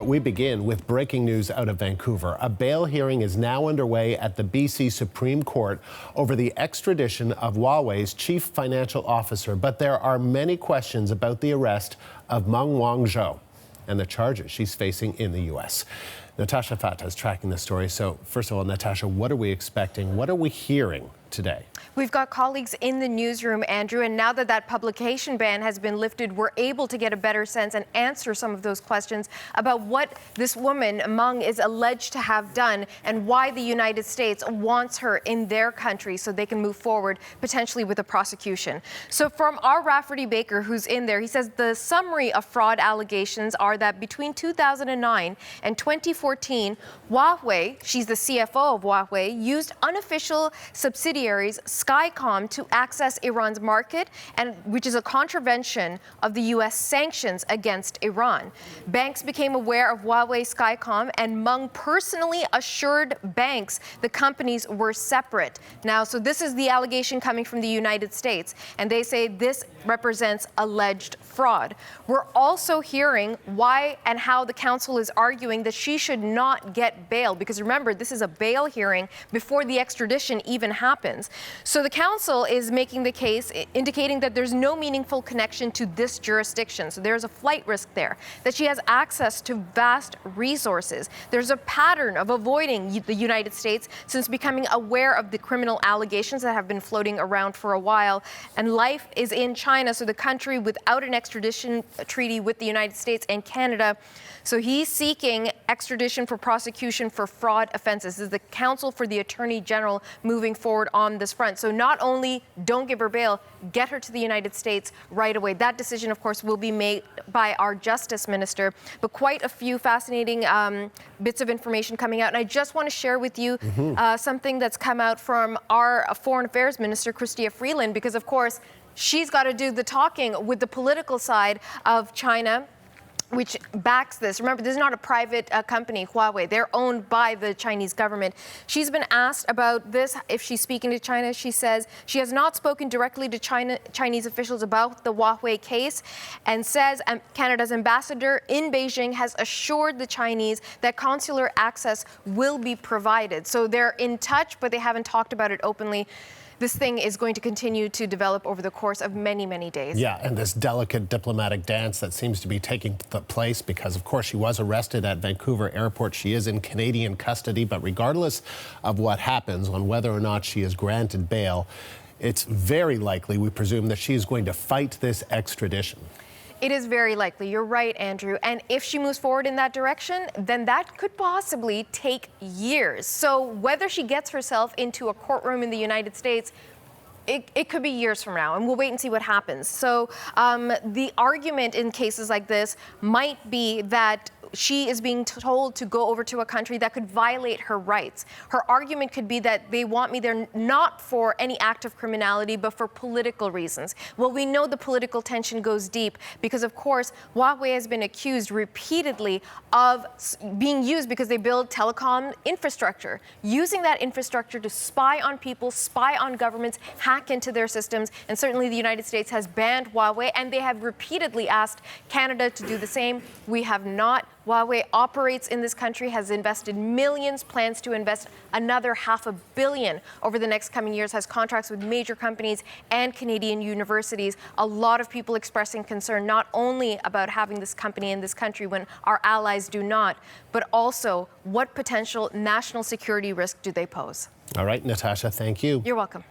We begin with breaking news out of Vancouver. A bail hearing is now underway at the BC Supreme Court over the extradition of Huawei's chief financial officer. But there are many questions about the arrest of Meng Wanzhou and the charges she's facing in the U.S. Natasha Fata is tracking the story. So first of all, Natasha, what are we expecting? What are we hearing today? We've got colleagues in the newsroom, Andrew, and now that that publication ban has been lifted, we're able to get a better sense and answer some of those questions about what this woman, Meng, is alleged to have done and why the United States wants her in their country so they can move forward potentially with a prosecution. So from our Rafferty Baker, who's in there, he says the summary of fraud allegations are that between 2009 and 2014, Huawei, she's the CFO of Huawei, used unofficial subsidiaries Skycom to access Iran's market, and which is a contravention of the U.S. sanctions against Iran. Banks became aware of Huawei Skycom, and Meng personally assured banks the companies were separate. Now, so this is the allegation coming from the United States, and they say this represents alleged fraud. We're also hearing why and how the counsel is arguing that she should not get bail, because remember, this is a bail hearing before the extradition even happens. So the counsel is making the case, indicating that there's no meaningful connection to this jurisdiction. So there's a flight risk there, that she has access to vast resources. There's a pattern of avoiding the United States since becoming aware of the criminal allegations that have been floating around for a while. And life is in China, so the country without an extradition treaty with the United States and Canada. So he's seeking extradition for prosecution for fraud offenses. This is the counsel for the Attorney General moving forward on this front. So not only don't give her bail, get her to the United States right away. That decision, of course, will be made by our Justice Minister. But quite a few fascinating bits of information coming out. And I just want to share with you something that's come out from our Foreign Affairs Minister, Chrystia Freeland, because, of course, she's got to do the talking with the political side of China, which backs this. Remember, this is not a private company, Huawei. They're owned by the Chinese government. She's been asked about this, if she's speaking to China. She says she has not spoken directly to Chinese officials about the Huawei case, and says Canada's ambassador in Beijing has assured the Chinese that consular access will be provided. So they're in touch, but they haven't talked about it openly. This thing is going to continue to develop over the course of many, many days. Yeah, and this delicate diplomatic dance that seems to be taking place because, of course, she was arrested at Vancouver Airport. She is in Canadian custody, but regardless of what happens on whether or not she is granted bail, it's very likely, we presume, that she is going to fight this extradition. It is very likely. You're right, Andrew. And if she moves forward in that direction, then that could possibly take years. So whether she gets herself into a courtroom in the United States, it could be years from now, and we'll wait and see what happens. So the argument in cases like this might be that she is being told to go over to a country that could violate her rights. Her argument could be that they want me there not for any act of criminality, but for political reasons. Well, we know the political tension goes deep because, of course, Huawei has been accused repeatedly of being used because they build telecom infrastructure, using that infrastructure to spy on people, spy on governments, hack into their systems. And certainly the United States has banned Huawei, and they have repeatedly asked Canada to do the same. We have not. Huawei operates in this country, has invested millions, plans to invest another $500 million over the next coming years, has contracts with major companies and Canadian universities. A lot of people expressing concern not only about having this company in this country when our allies do not, but also what potential national security risk do they pose? All right, Natasha, thank you. You're welcome.